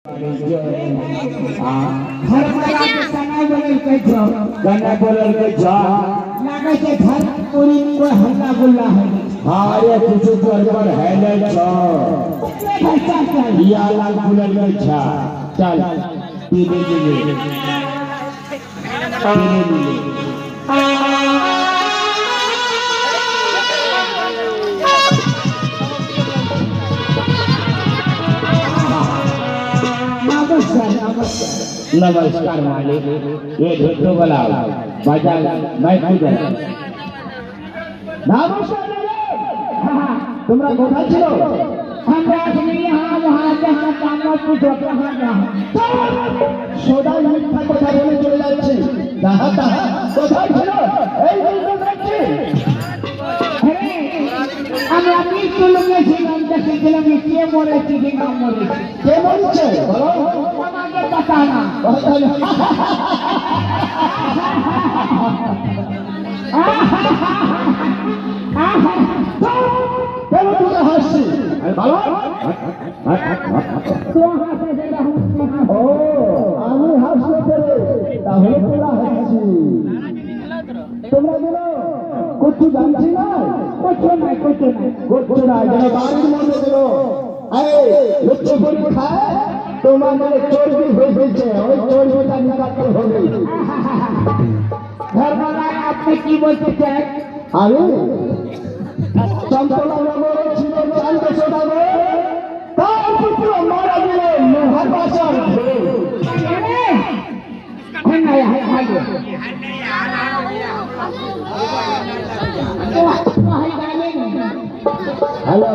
गाना बोलल के जा लगे के घर पूरी कोई हल्ला गुल्ला है। हाँ ये कुछ पर है नहीं छो या लाल बोलल के जा चल पीने के लिए नमस्कार मालिक ये ढोटो वाला बाजा मैं खुद नमस्कार तुमरा कोठा छिलो हमरा नहीं यहाँ वहाँ जहाँ काम पूछो कहाँ जहाँ सोडा मिठा কথা বলে চলে যাচ্ছে দাহা দাহা কোথায় ছিল এই বলতে যাচ্ছে अरे আমরা কিছু লোক ছিলাম দেখেছিলাম কে মরেছে কি না মরেছে কে বলছে বলো আমাকে কথা না কেন তুমি হাসছি বলো ও আমি হাসতে পেরে তাহলে তোরা হাসছি তোমরা বলো कुछ जानছি না कुछ नहीं कुछ না যেন বাড়ির মধ্যে দিল এই লুচ্চে পরি খায় তোমাদের চর্বি হয়ে গেছে ওই চর্বিটা নিকাতে হবে घर वाला आपने की बोलते चाहे আমি চম্পলা নগরে ছিল 400 টাকা তার পুত্র মারা গেল লোহার বাসন हेलो